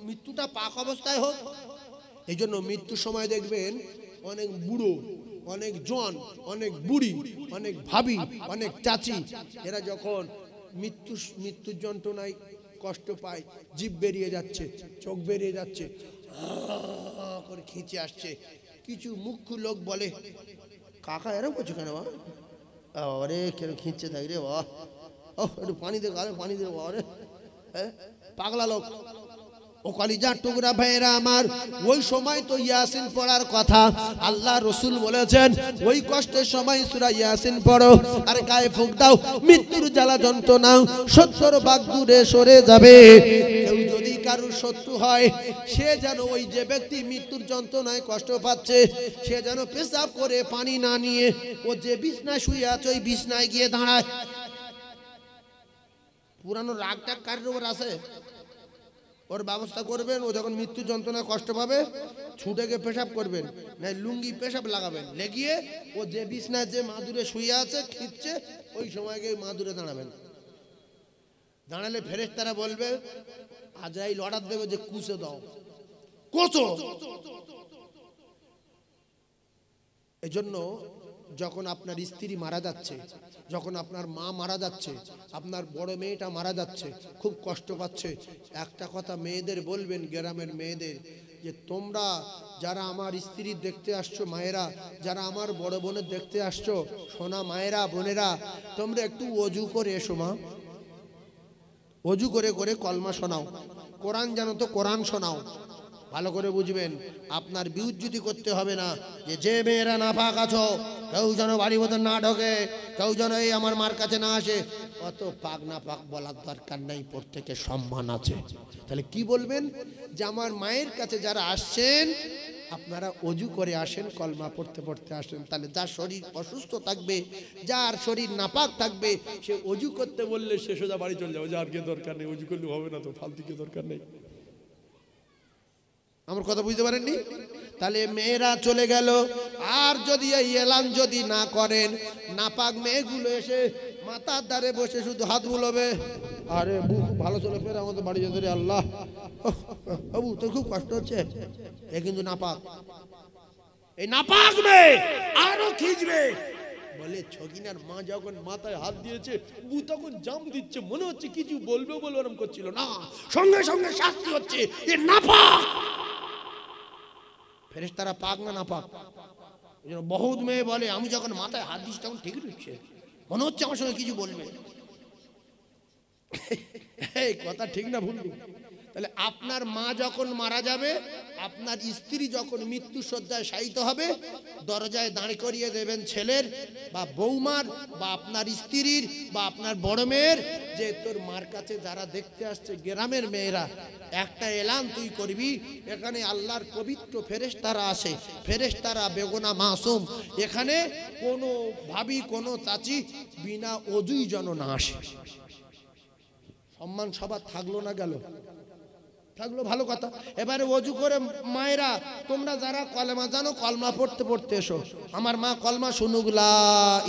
মৃত্যুটা পাক অবস্থায় হোক। এই জন্য মৃত্যুর সময় দেখবেন অনেক বুড়ো, অনেক জন, অনেক বুড়ি, অনেক ভাবি, অনেক চাচি, এরা যখন মৃত্যুর যন্ত্রণায় কষ্ট পায়, জিভ বেরিয়ে যাচ্ছে, চোখ বেরিয়ে যাচ্ছে, করে খিঁচে আসছে, কিছু মুখ্য লোক বলে, কাকা এরকম করছো কেন বা? আরে কেন খিঁচছে থাকি রে বাবা, একটু পানি দে, পানি দে বাবা রে, পাগলা লোক। ও কলিজার টুকরা ভাইয়েরা আমার, ওই সময় তো ইয়াসিন পড়ার কথা। আল্লাহ রসুল বলেছেন ওই কষ্টের সময় সূরা ইয়াসিন পড়ো আর গায়ে ফুঁক দাও, মৃত্যুর জ্বালা যন্ত্রণা 70 ভাগ দূরে সরে যাবে। কেউ যদি কারোর শত্রু হয়, সে যেন ওই যে ব্যক্তি মৃত্যুর যন্ত্রণায় কষ্ট পাচ্ছে, সে যেন পেশাব করে পানি না নিয়ে ও যে বিছনায় শুয়ে আছে ওই বিছনায় গিয়ে দাঁড়ায়। পুরানো রাগটা কার উপর আছে, ওর ব্যবস্থা করবেন। ও যখন মৃত্যু যন্ত্রণায় কষ্ট পাবে, ছুটে গিয়ে পেশাব করবেন, না লুঙ্গি পেশাব লাগাবেন, লেগিয়ে ও যে বিছনায় যে মাদুরে শুয়ে আছে খিঁচছে, ওই সময় গিয়ে মাদুরে দাঁড়াবেন। দাঁড়ালে ফেরেশতারা বলবে, আজরাইল অর্ডার দেবে যে কুচে দাও, কোচো। এজন্য যখন আপনার স্ত্রী মারা যাচ্ছে, যখন আপনার মা মারা যাচ্ছে, আপনার বড় মেয়েটা মারা যাচ্ছে, খুব কষ্ট পাচ্ছে, একটা কথা মেয়েদের বলবেন, গ্রামের মেয়েদের, যে তোমরা যারা আমার স্ত্রী দেখতে আসছো, মায়েরা যারা আমার বড় বোনের দেখতে আসছো, সোনা মায়েরা বোনেরা, তোমরা একটু ওযু করে এসো মা, ওযু করে করে কলমা শোনাও, কোরআন জানো তো কোরআন শোনাও। ভালো করে বুঝবেন, আপনার বিউজ্জতি করতে হবে না, যে মেয়েরা নাপাক আছো কেউ যেন বাড়ির মধ্যে না ঢোকে, কেউ যেন এই আমার মার কাছে না আসে, অত পাক না পাক বলার দরকার নাই, প্রত্যেকের সম্মান আছে। তাহলে কি বলবেন, যে আমার মায়ের কাছে যারা আসছেন আপনারা ওযু করে আসেন, কলমা পড়তে পড়তে আসেন। তাহলে যার শরীর অসুস্থ থাকবে, যার শরীর নাপাক থাকবে, সে ওযু করতে বললে সে সোজা বাড়ি চলে যাবে, যার কে দরকার নেই, ওযু করলে হবে না, তো ফালতু কে দরকার নেই। আমার কথা বুঝতে পারেননি? তাহলে মেয়েরা চলে গেল, আর যদি এই এলান যদি না করেন, নাপাক মেয়েগুলো এসে মাথার ধারে বসে শুধু হাত বুলোবে, আরে বুক ভালো চলে ফের আমাদের বাড়ি যেতে রে আল্লাহ, বাবু তোর খুব কষ্ট হচ্ছে, এ কিন্তু নাপাক। এই নাপাক মেয়ে আরো খিঁচবে, বলে ছগিনার মা যখন মাথায় হাত দিয়েছে, বু তখন জাম দিচ্ছে, মনে হচ্ছে কিছু বলবে বলে ওরম করছিল না, সঙ্গে সঙ্গে শাস্তি হচ্ছে, এ নাপাক। ফেরেশতারা পাক না নাপাক? বহুত মেয়ে বলে আমি যখন মাথায় হাত দিচ্ছি তখন ঠিক হচ্ছে, মনে হচ্ছে আমার সঙ্গে কিছু বলবে। এই কথা ঠিক না ভুল? তাহলে আপনার মা যখন মারা যাবে, আপনার স্ত্রী যখন মৃত্যু শয্যায় শায়িত হবে, দরজায় দাঁড় করিয়ে দেবেন ছেলের বা বৌমার বা আপনার স্ত্রীর বা আপনার বড় মেয়ের, যে তোর মার কাছে যারা দেখতে আসছে গ্রামের মেয়েরা, একটা এলান তুই করবি, এখানে আল্লাহর পবিত্র ফেরেশতারা আসে, ফেরেশতারা বেগুনা মাসুম, এখানে কোনো ভাবি কোনো চাচি বিনা ওযুই যেন না আসে। সম্মান সবার থাকলো না গেল? থাকলো, ভালো কথা। এবারে ওযু করে মায়েরা তোমরা যারা কলেমা জানো, কলমা পড়তে পড়তে এসো। আমার মা কলমা শুনুক, লা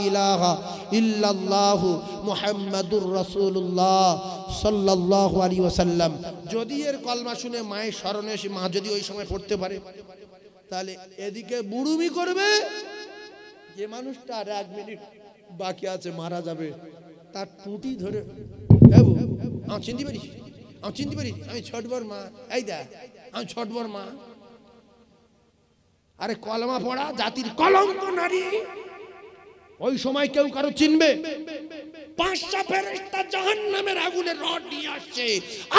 ইলাহা ইল্লাল্লাহু মুহাম্মাদুর রাসূলুল্লাহ সাল্লাল্লাহু আলাইহি ওয়াসাল্লাম। যদি এর কলমা শুনে মায়ের স্মরণে এসে মা যদি ওই সময় পড়তে পারে, তাহলে এদিকে বুড়ুমি করবে, যে মানুষটা আর 1 মিনিট বাকি আছে মারা যাবে, তার টুটি ধরে, আমি চিনতে পারিস, আমি চিনতে পারি, আমি ছোটবর মা, এই দেখ আমি ছোটবর মা। আরে কলমা পড়া জাতির কলঙ্ক নারী, ওই সময় কেউ কারো চিনবে? 5টা ফেরেশতা জাহান্নামের আগুনের রড নিয়ে আসছে।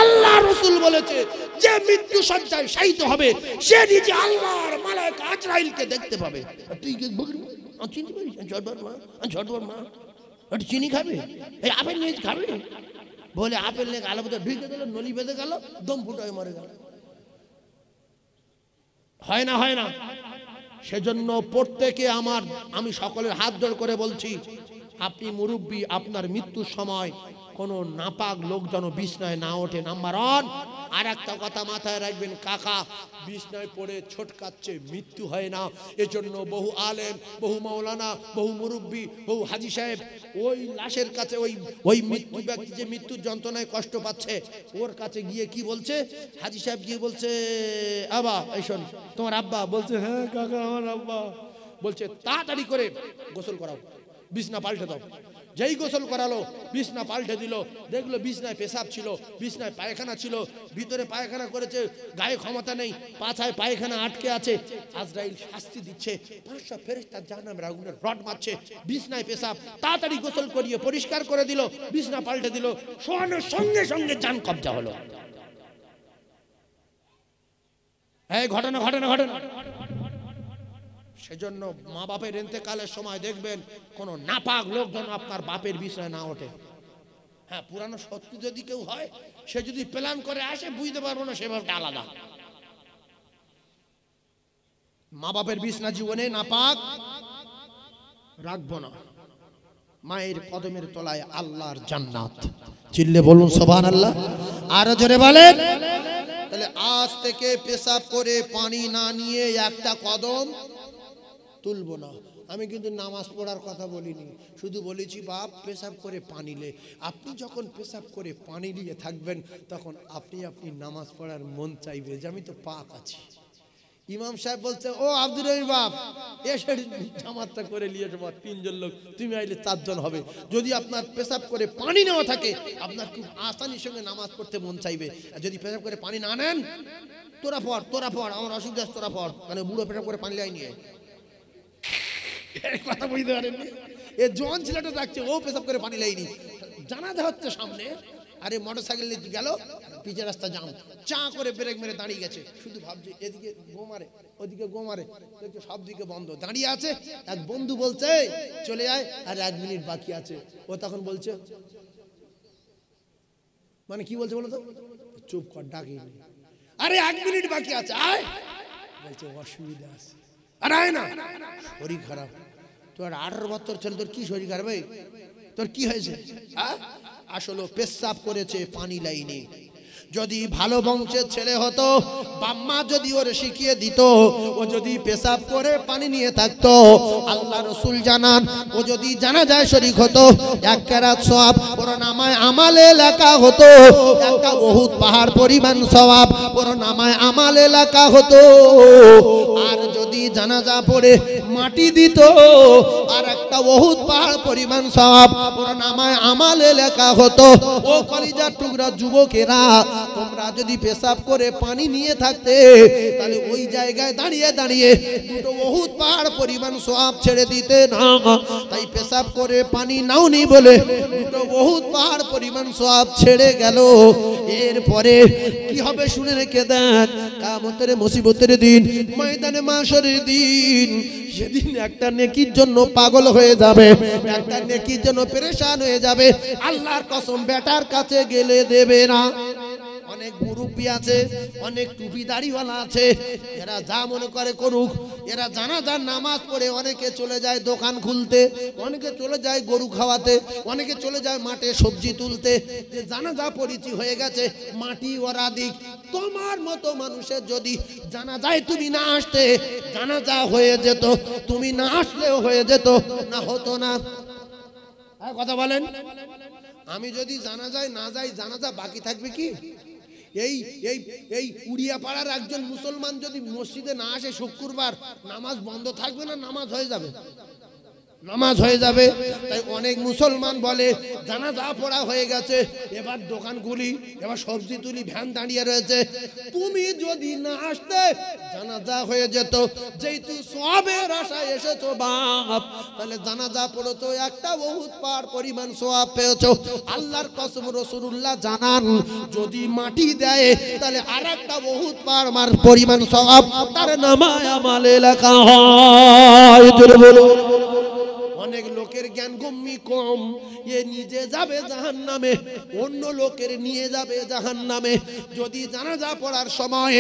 আল্লাহ রাসূল বলেছে, যে মৃত্যু শয্যায় শায়িত হবে সে নিজে আল্লাহর মালায়েকা আজরাইলকে দেখতে পাবে। তুই আমি চিনতে পারিস, আমি ছোটবর মা, আমি ছোটবর মা। একটু চিনি খাবে, এই আপেল নিয়ে খাবে, বলে আপেল নিয়ে গালের মধ্যে ঢুকে গেল, নলি বেঁধে গেল, দম ফুটায় মরে গেল। হয় না, হয় না? সেজন্য প্রত্যেকে আমি সকলের হাত জোড় করে বলছি, আপনি মুরব্বী, আপনার মৃত্যুর সময় কোনো নাপাক লোক যেন বিছনায় না ওঠে, নাম্বার 1। আর একটা কথা মাথায় রাখবেন কাকা, বিছনায় পড়ে ছোটকাচ্ছে মৃত্যু হয় না। এজন্য বহু আলেম, বহু মাওলানা, বহু মুরব্বী, বহু হাজি সাহেব ওই লাশের কাছে, ওই মৃত্যু ব্যক্তি যে মৃত্যুর যন্ত্রণায় কষ্ট পাচ্ছে, ওর কাছে গিয়ে কি বলছে, হাজি সাহেব গিয়ে বলছে, আবা এই শোন, তোমার আব্বা? বলছে হ্যাঁ কাকা আমার আব্বা। বলছে তাড়াতাড়ি করে গোসল করাও, বিছনা পাল্টে দাও। যেই গোসল করালো, বিছনা পাল্টে দিল, দেখলো বিছনায় পেশাব ছিল, বিছনায় পায়খানা ছিল, ভিতরে পায়খানা করেছে, গায়ে ক্ষমতা নেই, পাছায় পায়খানা আটকে আছে। আজরাইল শাস্তি দিচ্ছে, 500 ফেরেশতা জাহান্নামের আগুনের রড মারছে, বিছনায় পেশাব। তাড়াতাড়ি গোসল করিয়ে পরিষ্কার করে দিল, বিছনা পাল্টে দিল, শোয়ানোর সঙ্গে সঙ্গে জান কবজা হলো। এই ঘটনা ঘটনা ঘটনা। সেজন্য মা বাপের ইন্তেকালের সময় দেখবেন কোন নাপাক লোক যেন আপনার বাপের বিষয়ে না ওঠে। হ্যাঁ, পুরানো শত্রু যদি কেউ হয়, সে যদি প্ল্যান করে আসে, বুঝতে পারবো না, সেভাবে আলাদা। মা বাপের বিছনা জীবনে নাপাক রাখবো না। মায়ের কদমের তলায় আল্লাহর জান্নাত। চিল্লে বলুন সুবহানাল্লাহ। আরো জোরে বলেন। তাহলে আজ থেকে পেশাব করে পানি না নিয়ে একটা কদম তুলবো না। আমি কিন্তু নামাজ পড়ার কথা বলিনি, শুধু বলেছি বাপ পেশাব করে পানি লে। আপনি যখন পেশাব করে পানি নিয়ে থাকবেন, তখন আপনি নামাজ পড়ার মন চাইবে যে আমি তো পাক আছি। ইমাম সাহেব বলছে, ও আব্দুর রহিম বাপ, এসে জামাতটা করে নিয়ে যাবো, 3 জন লোক, তুমি আইলে 4 জন হবে। যদি আপনার পেশাব করে পানি নেওয়া থাকে, আপনার খুব আসানির সঙ্গে নামাজ পড়তে মন চাইবে। আর যদি পেশাব করে পানি না নেন, তোরা পড়, আমার অসুবিধা আছে, তোরা পড়, মানে বুড়ো পেশাব করে পানি লাই নিয়ে কথা বুঝতে পারেন। এ জন ছেলেটা দেখছে, ও পেশাব করে পানি লাইনি, জানাজা হচ্ছে সামনে, আরে মোটরসাইকেল নিয়ে গেল, পিছের রাস্তা জাম, চা করে ব্রেক মেরে দাঁড়িয়ে গেছে, শুধু ভাবছে এদিকে গো মারে, ওদিকে গো মারে, দেখছে সব দিকে বন্ধ, দাঁড়িয়ে আছে। এক বন্ধু বলছে চলে যায়, আর 1 মিনিট বাকি আছে। ও তখন বলছে, মানে কি বলছে বলো তো, চুপ কর, ডাকি, আরে 1 মিনিট বাকি আছে, আয়। বলছে অসুবিধা আছে, আর আয় না, শরীর খারাপ। তোর 18 বছর ছেলে, তোর কি শরীর খারাপ, তোর কি হয়েছে? আসলে পেশাব করেছে পানি লাইনে। যদি ভালো বংশের ছেলে হতো, বাম্মা যদি ওর শিখিয়ে দিত, ও যদি পেশাব করে পানি নিয়ে থাকতো, আল্লাহ রসুল জানান, ও যদি জানা যায় শরীক হতো, 1 কেরাত সওয়াব ওর নামায় আমালে লেখা হতো, একটা উহুদ পাহাড় পরিমাণ সওয়াব ওর নামায় আমালে লেখা হতো। আর যদি জানাজা পড়ে মাটি দিত, আর একটা উহুদ পাহাড় পরিমাণ সওয়াব ওর নামায় আমালে লেখা হতো। ও কলিজার টুকরা যুবকেরা, তোমরা যদি পেশাব করে পানি নিয়ে থাকতে, তাহলে ওই জায়গায় দাঁড়িয়ে দাঁড়িয়ে 2 উহুদ পাহাড় পরিমাণ সওয়াব ছেড়ে দিতে না। তাই পেশাব করে পানি নাওনি বলে 2 উহুদ পাহাড় পরিমাণ সওয়াব ছেড়ে গেল। এরপরে কি হবে শুনে রেখে দেন, কিয়ামতের মুসিবতের দিন, ময়দানে মাশরের দিন, সেদিন একটা নেকির জন্য পাগল হয়ে যাবে, একটা নেকির জন্য পেরেশান হয়ে যাবে। আল্লাহর কসম, বেটার কাছে গেলে দেবে না। অনেক মুরব্বী আছে, অনেক টুপি দাড়িওয়ালা আছে, এরা যা মনে করে করুক। এরা জানাজার নামাজ পড়ে অনেকে চলে যায় দোকান খুলতে, অনেকে চলে যায় গরু খাওয়াতে, অনেকে চলে যায় মাঠে সবজি তুলতে। যে জানাজা পরিচয় হয়ে গেছে, মাটি ওরা দিক। তোমার মতো মানুষের যদি জানাজায় তুমি না আসতে, জানাজা হয়ে যেত, তুমি না আসলেও হয়ে যেত, না হতো না। কথা বলেন। আমি যদি জানাজায় না যাই, জানাজা বাকি থাকবে কি? এই উড়িয়াপাড়ার একজন মুসলমান যদি মসজিদে না আসে শুক্রবার, নামাজ বন্ধ থাকবে না নামাজ হয়ে যাবে? নামাজ হয়ে যাবে। তাই অনেক মুসলমান বলে জানাজা পড়া হয়ে গেছে, এবার দোকান খুলি, এবার সবজি তুলি, ভ্যান দাঁড়িয়ে রয়েছে। তুমি যদি না আসতে, জানাজা হয়ে যেত। যেহেতু সওয়াবের আশায় এসেছো বাপ, তাহলে জানাজা পড়েছো, একটা উহুদ পাহাড় পরিমাণ সওয়াব পেয়েছো। আল্লাহর কসম, রাসূলুল্লাহ জানান, যদি মাটি দেয়, তাহলে আরেকটা উহুদ পাহাড় পরিমাণ সওয়াব তার নামায় আমালে লেখা হয়। জোরে বলুন। অনেক লোকের জ্ঞান গম্যি কম, এ নিজে যাবে জাহান্নামে, অন্য লোকের নিয়ে যাবে জাহান্নামে। যদি জানাজা পড়ার সময়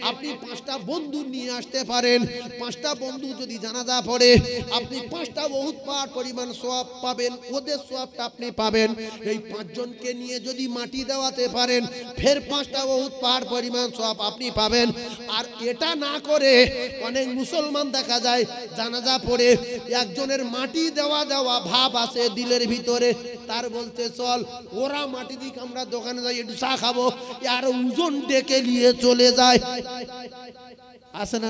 আপনি 5টা বন্ধু নিয়ে আসতে পারেন, 5টা বন্ধু যদি জানাজা পড়ে আপনি 5টা বহুত পার পরিমাণ সওয়াব পাবেন, ওদের সওয়াবটা আপনি পাবেন। এই 5 জনকে নিয়ে যদি মাটি দেওয়াতে পারেন ফের 5টা বহুত পার পরিমাণ সওয়াব আপনি পাবেন। আর এটা না করে অনেক মুসলমান দেখা যায় জানাজা পড়ে একজনের মাটি দেওয়া ভাব আছে দিলের ভিতরে, তার বলতে চল ওরা মাটি দিক আমরা দোকানে যাই একটু চা খাবো, আর ওজন ডেকে নিয়ে চলে যায়। আসে না?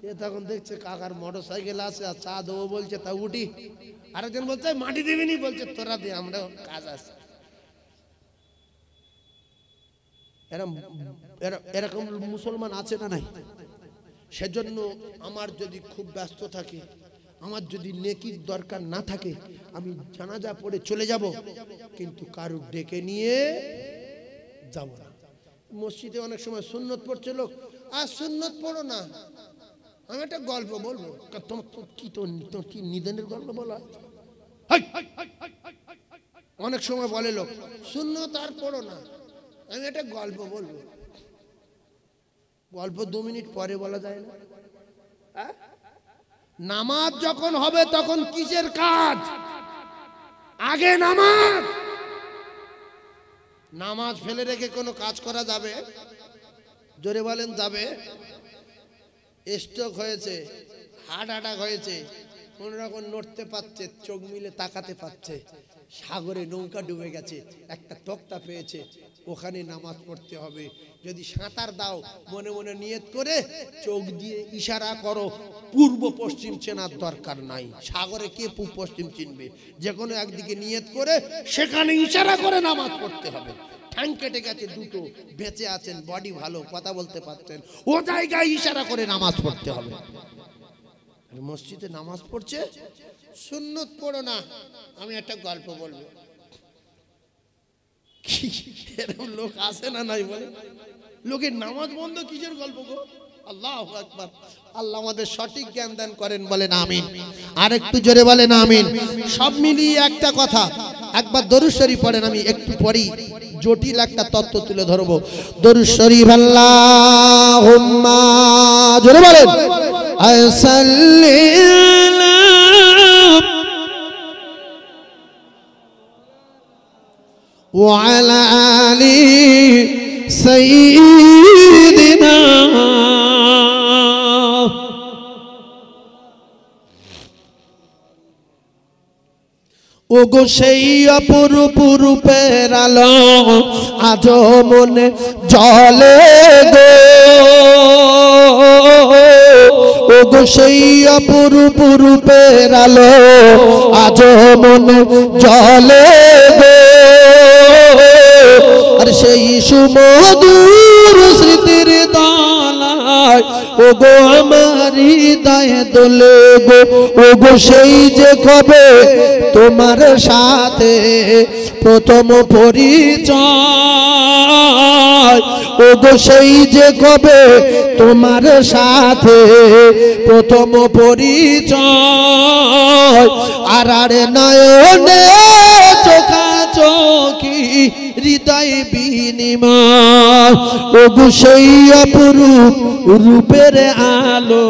এ তখন দেখছে কাকার মোটরসাইকেল আছে আর চা দেবো বলছে, তা উঠি। আরেকজন বলছে মাটি দিবিনি, বলছে তোরা দে, আমরা কাজ আছে। এরকম মুসলমান আছে না নাই? সেজন্য আমার যদি খুব ব্যস্ত থাকে, আমার যদি নেকির দরকার না থাকে, আমি জানাজা পড়ে চলে যাব, কিন্তু কারু ডেকে নিয়ে যাব না। মসজিদে অনেক সময় সুন্নত পড়ছে লোক, আর সুন্নত পড়ো না, আমি একটা গল্প বলবো। তোর কি নিধনের গল্প বলা? অনেক সময় বলে লোক সুন্নত আর পড়ো না, আমি একটা গল্প বলবো। গল্প 2 মিনিট পরে বলা যায় না? নামাজ যখন হবে তখন কিসের কাজ? আগে নামাজ। নামাজ ফেলে রেখে কোনো কাজ করা যাবে? জোরে বলেন যাবে? স্ট্রোক হয়েছে, হার্ট অ্যাটাক হয়েছে, কোন রকম নড়তে পারছে, চোখ মিলে তাকাতে পারছে, সাগরে নৌকা ডুবে গেছে, একটা তক্তা পেয়েছে, ওখানে নামাজ পড়তে হবে। যদি সাঁতার দাও মনে মনে নিয়ত করে চোখ দিয়ে ইশারা করো, পূর্ব পশ্চিম চেনার দরকার নাই, সাগরে কে পূর্ব পশ্চিম চিনবে? যে কোনো একদিকে নিয়ত করে সেখানে ইশারা করে নামাজ পড়তে হবে। ঠ্যাং কেটে গেছে দুটো, বেঁচে আছেন, বডি ভালো, কথা বলতে পারছেন, ও জায়গায় ইশারা করে নামাজ পড়তে হবে। মসজিদে নামাজ পড়ছে, সুন্নত পড়ো না, আমি একটা গল্প বলবো। এরকম লোক আসে না নাই বলে? লোকের নামাজ বন্ধ কিসের গল্প গো? আল্লাহু আকবার। আল্লাহ আমাদের সঠিক জ্ঞান দান করেন, বলেন আমিন। আর একটু জোরে বলেন আমিন। সব মিলিয়ে একটা কথা, একবার দরুদ শরীফ পড়েন, আমি একটু পড়ি, জটিল একটা তত্ত্ব তুলে ধরবো। দরুদ শরীফ আল্লাহুম্মা, জোরে বলেন, আসাল্লিনা ওয়া আলা আলি সাইয়্যিদিনা। ওগো সেই অপরূপ রূপের আলো আজ মনে জ্বলে গো, ওগো সেই অপরূপ রূপের আলো আজ মনে জ্বলে গো। আর সেই সুমধুর স্মৃতির দলায় ওগো আমার হৃদয় দোলে গো। ওগো সেই যে কবে তোমার সাথে প্রথম পরিচয়, ওগো সেই যে কবে তোমার সাথে প্রথম পরিচয়। আর নয়নে চোখাচোখি হৃদয় বিনিময়, ওগো সেই অপরূপ রূপের আলো,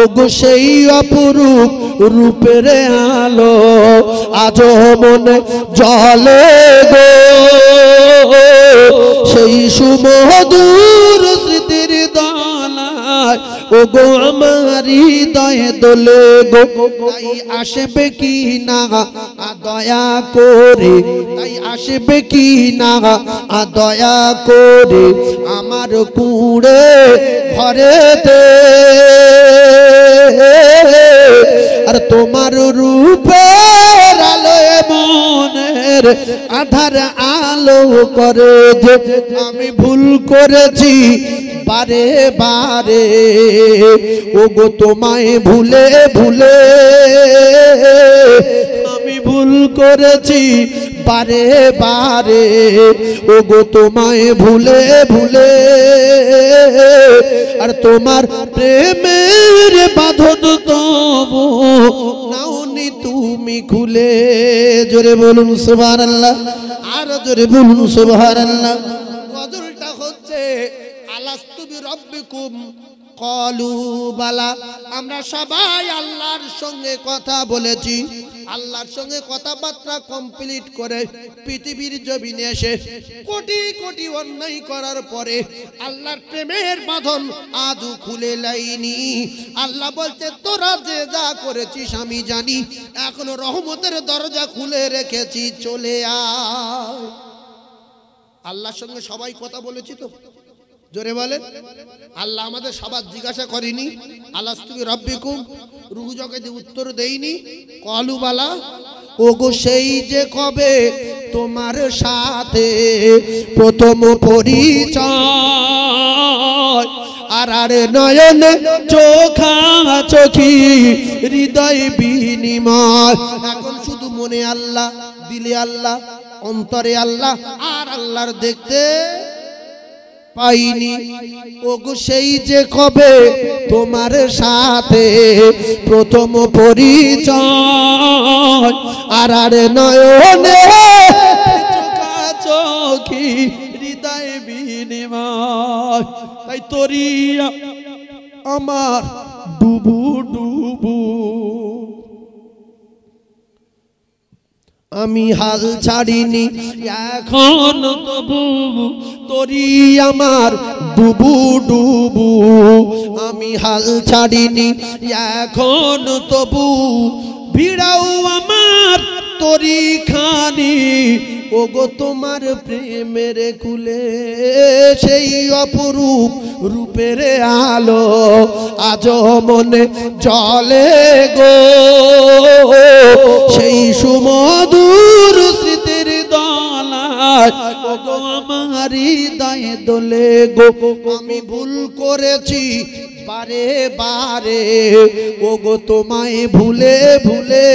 ওগো সেই অপরূপ রূপের আলো আজ মনে জ্বলে গো। সেই সুমধুর স্মৃতির দলায় ওগো আমার হৃদয় দোলে গো। তাই আসবে কি না দয়া করে, তাই আসবে কি না দয়া করে আমার কুড়ে ঘরেতে। আর তোমার রূপের আলোয় মনের আধার আলো করে যে। আমি ভুল করেছি বারে বারে ওগো তোমায় ভুলে ভুলে, আমি ভুল করেছি বারে বারে ওগো তোমায় ভুলে ভুলে। আর তোমার প্রেমের বাঁধন তবু নাওনি তুমি খুলে, জোরে বলুন সুবহানাল্লাহ, আর জোরে বলুন সুবহানাল্লাহ। গজলটা হচ্ছে আলাস্তু বিরাব্বিকুম ক্বালু বালা। আমরা সবাই আল্লাহর সঙ্গে কথা বলেছি, আল্লাহর সঙ্গে কথাবার্তা কমপ্লিট করে পৃথিবীর জমিনে এসে কোটি কোটি অন্যায় করার পরে আল্লাহর প্রেমের বাঁধন আজও খুলে লাইনি। আল্লাহ বলতে তোরা যে যা করেছিস আমি জানি, এখনো রহমতের দরজা খুলে রেখেছি, চলে আয়। আল্লাহর সঙ্গে সবাই কথা বলেছি তো, জোরে বলেন। আল্লাহ আমাদের সবার জিজ্ঞাসা করেনি আলাস্তু বিরাব্বিকুম, রুহু জগতে উত্তর দেইনি ক্বালু বালা। ওগো সেই যে কবে তোমার সাথে প্রথম পরিচয়, আর আর নয়ন চোখা চোখি হৃদয় বিনিময়। এখন শুধু মনে আল্লাহ, দিলে আল্লাহ, অন্তরে আল্লাহ, আর আল্লাহর দেখতে পাইনি। ওগো সেই যে কবে তোমার সাথে প্রথম পরিচয়, আর আর নয়নে চোখাচোখি হৃদয় বিনিময়। তাই তোরি আমার ডুবু ডুবু, আমি হাল ছাড়িনি এখন তবু, তোরি আমার ডুবু ডুবু। আমি হাল ছাড়িনি এখন তবু, ভিড়াও আমার তোরি খানি। ওগো তোমার প্রেমের কুলে সেই অপরূপ রূপের আলো আজ মনে জলে গো, সেই সুমধুর স্মৃতির দলায় ওগো আমার হৃদয়ে দোলে গো। আমি ভুল করেছি বারে বারে ওগো তোমায় ভুলে ভুলে,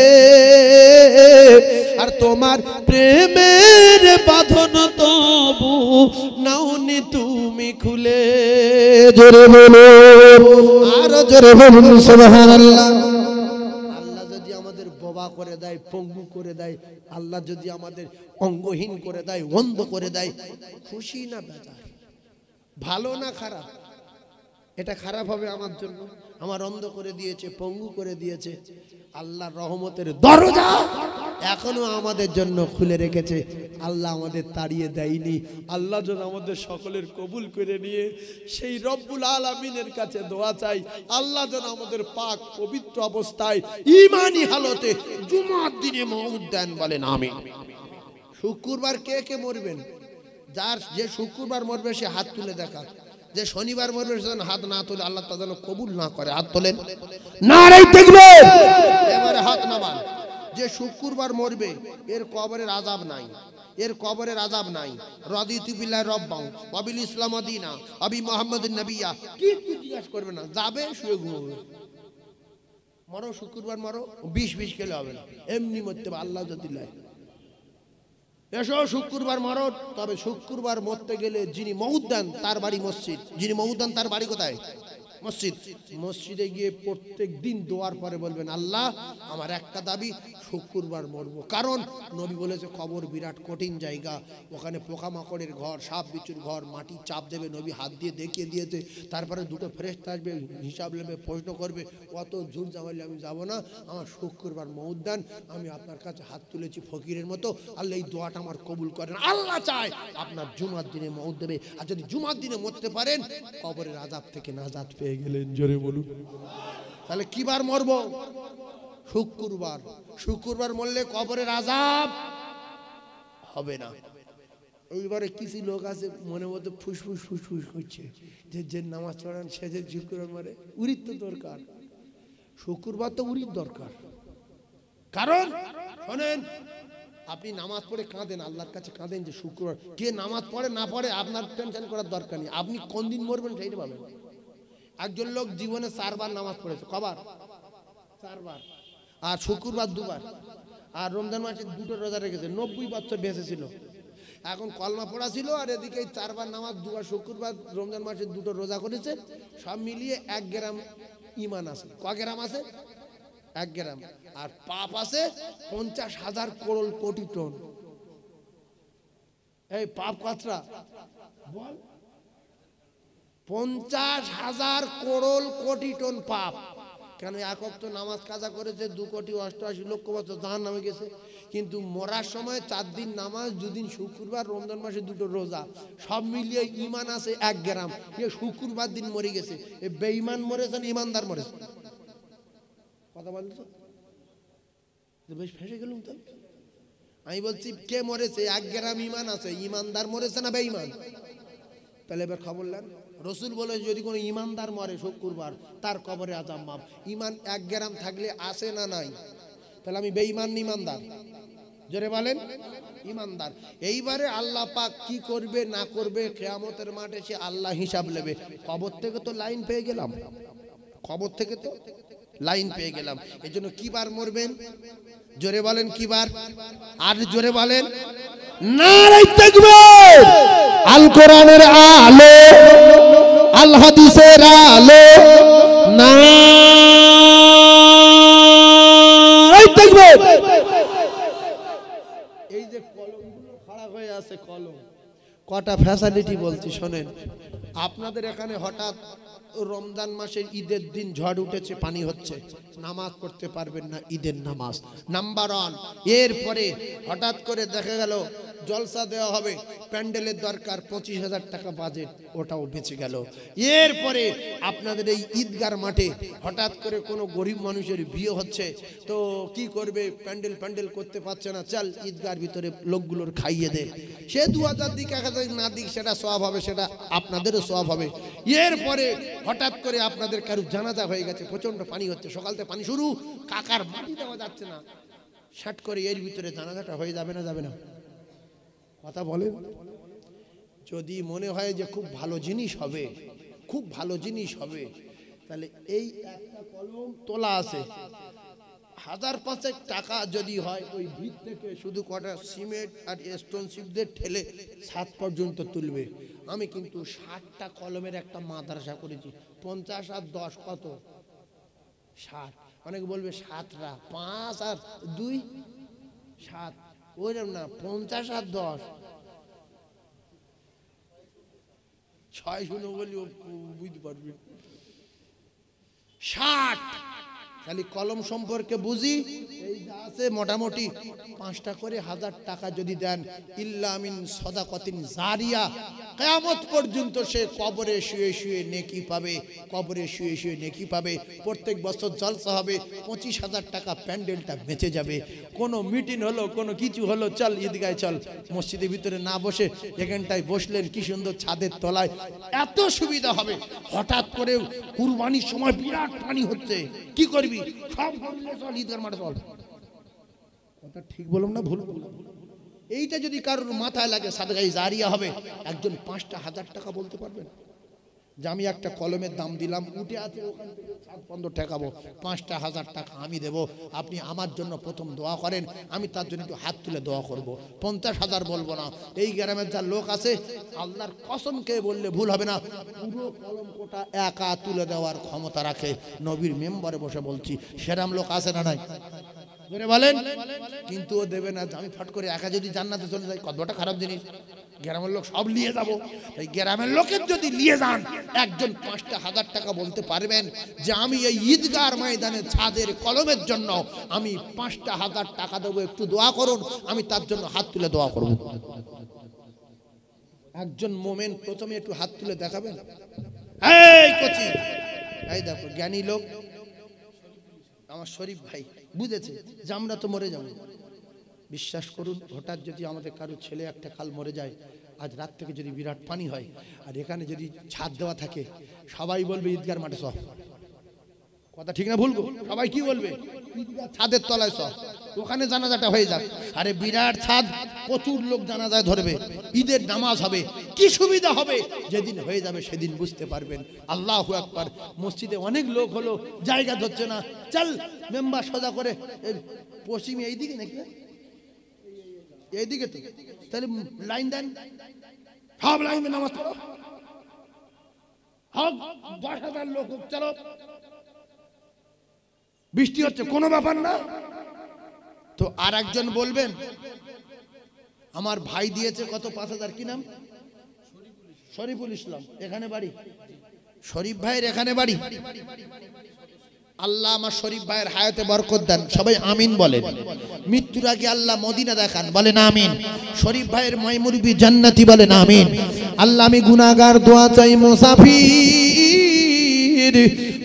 আর তোমার প্রেমের বাঁধন তবু নাওনি তুমি খুলে, জোরে বলুন আর জোরে বলুন সুবহানাল্লাহ। আল্লাহ যদি আমাদের বোবা করে দেয়, পঙ্গু করে দেয়, আল্লাহ যদি আমাদের অঙ্গহীন করে দেয়, অন্ধ করে দেয়, খুশি না বেজার, ভালো না খারাপ? এটা খারাপ হবে আমার জন্য? আমার অন্ধ করে দিয়েছে, পঙ্গু করে দিয়েছে, আল্লাহর রহমতের দরজা এখনো আমাদের জন্য খুলে রেখেছে। আল্লাহ আমাদের তাড়িয়ে দেয়নি। আল্লাহ যেন আমাদের সকলের কবুল করে নিয়ে সেই রব্বুল আলামিনের কাছে দোয়া চাই, আল্লাহ যেন আমাদের পাক পবিত্র অবস্থায় ঈমানি হালতে জুমার দিনে মওত দেন, বলেন আমিন। শুক্রবার কে কে মরবেন? যার যে শুক্রবার মরবে সে হাত তুলে দেখা, যে শনিবার মরবে সে হাত না তুলে, আল্লাহ তা যেন কবুল না করে। হাত তোলেন, নারায়ে তাকবীর। এবারে হাত নামান। যে শুক্রবার মরবে এর কবরের আযাব নাই, এর কবরের আযাব নাই। রাদিতু বিল্লাহি রাব্বান ওয়া বিল ইসলাম দীনা আবি মুহাম্মাদিন নবিয়্যা, কি জিজ্ঞাসা করবে না, যাবে শুয়ে ঘুমাবে। মরো শুক্রবার মরো, 20 খেলে হবে না, এমনি মরতে হবে আল্লাহ যদি লাই। এসো শুক্রবার মরো, তবে শুক্রবার মরতে গেলে যিনি মওত দেন তার বাড়ি মসজিদ, যিনি মওত দেন তার বাড়ি কোথায়? মসজিদ। মসজিদে গিয়ে প্রত্যেক দিন দোয়ার পরে বলবেন, আল্লাহ আমার একটা দাবি, শুক্রবার মরবো। কারণ নবী বলেছে কবর বিরাট কঠিন জায়গা, ওখানে পোকামাকড়ের ঘর, সাপ বিচুর ঘর, মাটি চাপ দেবে, নবী হাত দিয়ে দেখিয়ে দিয়েছে। তারপরে দুটো ফেরেশতা আসবে, হিসাব নেবে, প্রশ্ন করবে, অত ঝুল জামাইলে আমি যাব না, আমার শুক্রবার মওত দেন, আমি আপনার কাছে হাত তুলেছি ফকিরের মতো, আল্লাহ এই দোয়াটা আমার কবুল করেন। আল্লাহ চায় আপনার জুমার দিনে মওত দেবে, আর যদি জুমার দিনে মরতে পারেন কবরের আযাব থেকে নাজাত পেয়ে গেলেন, জোরে বলুন। তাহলে কি বার মরব? শুক্রবার। শুক্রবার মরলে কবরের আযাব হবে না। এইবারে কিছু লোক আছে মনে মধ্যে ফুসফুস ফুসফুস করছে, যে নামাজ পড়ান সে যে শুক্রবার মরে, উরির তো দরকার, শুক্রবার তো উরির দরকার। কারণ শোনেন, আপনি নামাজ পড়ে কাঁদেন, আল্লাহর কাছে কাঁদেন যে শুক্রবার, কে নামাজ পড়ে না পড়ে আপনার টেনশন করার দরকার নেই, আপনি কোন দিন মরবেন সেইটা পাবেন। একজন লোক জীবনে 4 বার নামাজ পড়েছে, কবার? 4 বার, আর শুক্রবার 2 বার, আর রমজান মাসে 2টো রোজা রেখেছে, 90 বছর বেঁচে ছিল। এখন কলমা পড়া ছিল, আর এদিকে 4 বার নামাজ, 2 বার শুক্রবার, রমজান মাসে 2টো রোজা করেছে, সব মিলিয়ে 1 গ্রাম ঈমান আছে। ক গ্রাম আছে? 1 গ্রাম। আর পাপ আছে 50,000 করোড় কোটি টন। এই পাপ কতটা বল? 50,000 করোড় কোটি টন পাপ। কেন? এক ওয়াক্ত নামাজ কাজা করেছে 2,88,00,000 বছর জাহান্নামে গেছে। কিন্তু মরার সময় 4 দিন নামাজ, 2 দিন শুক্রবার, রমজান মাসে 2টো রোজা, সব মিলিয়ে ঈমান আছে 1 গ্রাম। এ শুক্রবার দিন মরে গেছে। এ বেঈমান মরেছে না ঈমানদার মরেছে? কথা বলছো বেশ ফেসে গেলুম তো। আমি বলছি কে মরেছে? 1 গ্রাম ঈমান আছে। ঈমানদার মরেছে না বেঈমান? তাহলে এবার খবর নেন। রসুল বলে যদি কোনো ঈমানদার মরে শুক্রবার, তার কবরে আযাব মাফ। ঈমান 1 গ্রাম থাকলে আছে না নাই? তাহলে আমি বেঈমান না ঈমানদার? জোরে বলেন। ঈমানদার। এইবারে আল্লাহ পাক কি করবে না করবে কিয়ামতের মাঠে সে আল্লাহ হিসাব নেবে। কবর থেকে তো লাইন পেয়ে গেলাম, কবর থেকে তো লাইন পেয়ে গেলাম। এজন্য কিবার মরবেন? জোরে বলেন কিবার? আর জোরে বলেন নারে তাকবীর। আল কোরআনের আলো, আল হাদিসের আলো, নারে তাকবীর। এই যে কলমগুলো খারাপ হয়ে আছে, কলম কটা ফ্যাসিলিটি বলছি শোনেন। আপনাদের এখানে হঠাৎ রমজান মাসের ঈদের দিন ঝড় উঠেছে, পানি হচ্ছে, নামাজ পড়তে পারবেন না, ঈদের নামাজ নাম্বার 1। এরপরে হঠাৎ করে দেখা গেল জলসা দেওয়া হবে, প্যান্ডেলের দরকার 25,000 টাকা বাজেট, ওটাও বেঁচে গেল। এরপরে আপনাদের এই ঈদগার মাঠে হঠাৎ করে কোনো গরিব মানুষের বিয়ে হচ্ছে, তো কি করবে? প্যান্ডেল করতে পারছে না, চল ঈদগার ভিতরে লোকগুলোর খাইয়ে দে। সে 2000 দিক 1000 না দিক, সেটা সওয়াব হবে, সেটা আপনাদেরও সওয়াব হবে। এরপরে হঠাৎ করে আপনাদের কারো জানাজা হয়ে গেছে, প্রচন্ড পানি হচ্ছে, সকাল থেকে পানি শুরু, কাকার মাটি দেওয়া যাচ্ছে না, শাট করে এর ভিতরে জানাজাটা হয়ে যাবে না? যাবে না? কথা বলেন। যদি মনে হয় যে খুব ভালো জিনিস হবে, খুব ভালো জিনিস হবে, তাহলে এই একটা কলম তোলা আছে, 1005 টাকা যদি হয়, ওই ভিত থেকে শুধু কটা সিমেন্ট আর স্টোন শিপ দিয়ে ঠেলে ছাদ পর্যন্ত তুলবে। আমি কিন্তু 60টা কলমের একটা মাদ্রাসা করেছি। 50 আর 10 কত? 60। অনেকে বলবে 7টা, 5 আর 2 7, ওইরকম না, 50 আর 10 6 শুনে বলি বুঝতে পারবি। 60 খালি কলম সম্পর্কে বুঝি। এই যা আছে মোটামুটি 5টা করে 1000 টাকা যদি দেন, ইল্লা মিন সাদাকাতিন জারিয়া, কিয়ামত পর্যন্ত সে কবরে শুয়ে শুয়ে নেকি পাবে, কবরে শুয়ে শুয়ে নেকি পাবে। প্রত্যেক বছর জলসা হবে, 25,000 টাকা প্যান্ডেলটা বেঁচে যাবে। কোনো মিটিং হলো, কোনো কিছু হলো, চল ঈদগায় চল, মসজিদের ভিতরে না বসে এখানটায় বসলেন, কি সুন্দর ছাদের তলায়, এত সুবিধা হবে। হঠাৎ করে কুরবানির সময় বিরাট পানি হচ্ছে, কি করবি? সব চল ঈদগার মাঠে চল। কথা ঠিক বললাম না ভুল বললাম? এইটা যদি কারোর মাথায় লাগে, সাদগায়ে জারিয়া হবে। একজন 5টা 1000 টাকা বলতে পারবেন যে আমি একটা কলমের দাম দিলাম, উঠে আছে ওখান থেকে 7-15 ঠেকাবো, 5টা 1000 টাকা আমি দেব, আপনি আমার জন্য প্রথম দোয়া করেন, আমি তার জন্য একটু হাত তুলে দোয়া করব। 50,000 বলবো না। এই গ্রামের যা লোক আছে, আল্লাহর কসমকে বললে ভুল হবে না, পুরো কলম কোটা একা তুলে দেওয়ার ক্ষমতা রাখে। নবীর মেম্বারে বসে বলছি, সেরাম লোক আছে না নাই? জোরে বলেন। কিন্তু ও দেবে না। আমি ফট করে একা যদি জান্নাতে চলে যাই, কতটা খারাপ জিনিস। গ্রামের লোক সব নিয়ে যাবো, এই গ্রামের লোকের যদি নিয়ে যান, একজন 5টা 1000 টাকা বলতে পারবেন যে আমি এই ঈদগার ময়দানে ছাদের কলমের জন্য আমি 5টা 1000 টাকা দেবো, একটু দোয়া করুন, আমি তার জন্য হাত তুলে দোয়া করব। একজন মোমেন প্রথমে একটু হাত তুলে দেখাবেন। এই কচি, এই দেখো জ্ঞানী লোক আমার শরীফ ভাই বুঝেছে যে আমরা তো মরে যাবো। বিশ্বাস করুন, হঠাৎ যদি আমাদের কারো ছেলে একটা কাল মরে যায়, আজ রাত থেকে যদি বিরাট পানি হয়, আর এখানে যদি ছাদ দেওয়া থাকে, সবাই বলবে ঈদগার মাঠে সব। কথা ঠিক না ভুল? সবাই কি বলবে? ঈদগার ছাদের তলায় সব, ওখানে জানাজাটা হয়ে যাক। আরে বিরাট ছাদ, প্রচুর লোক জানাজায় ধরবে, ঈদের নামাজ হবে, কি সুবিধা হবে। যেদিন হয়ে যাবে সেদিন বুঝতে পারবেন। আল্লাহু আকবার। মসজিদে অনেক লোক হলো, জায়গা ধরছে না, চল মেম্বার সোজা করে পশ্চিমে এইদিকে নাকি এইদিকে, তো তাহলে লাইন দেন, সব লাইন দিয়ে নামাজ পড়ো, হোক 10,000 লোক হোক, চলো বৃষ্টি হচ্ছে, কোনো ব্যাপার না। তো আর একজন বলবেন আমার ভাই দিয়েছে কত 5,000, কি নাম? শরীফুল ইসলাম, এখানে বাড়ি। শরীফ ভাইয়ের এখানে বাড়ি। আল্লাহ আমার শরীফ ভাইয়ের হায়াতে বরকত দেন, সবাই আমিন বলেন। মৃত্যুর আগে আল্লাহ মদিনা দেখান, বলেন আমিন। শরীফ ভাইয়ের মাইমুরবি জান্নাতি, বলেন আমিন। আল্লাহ আমি গুনাহগার, দোয়া চাই মুসাফির।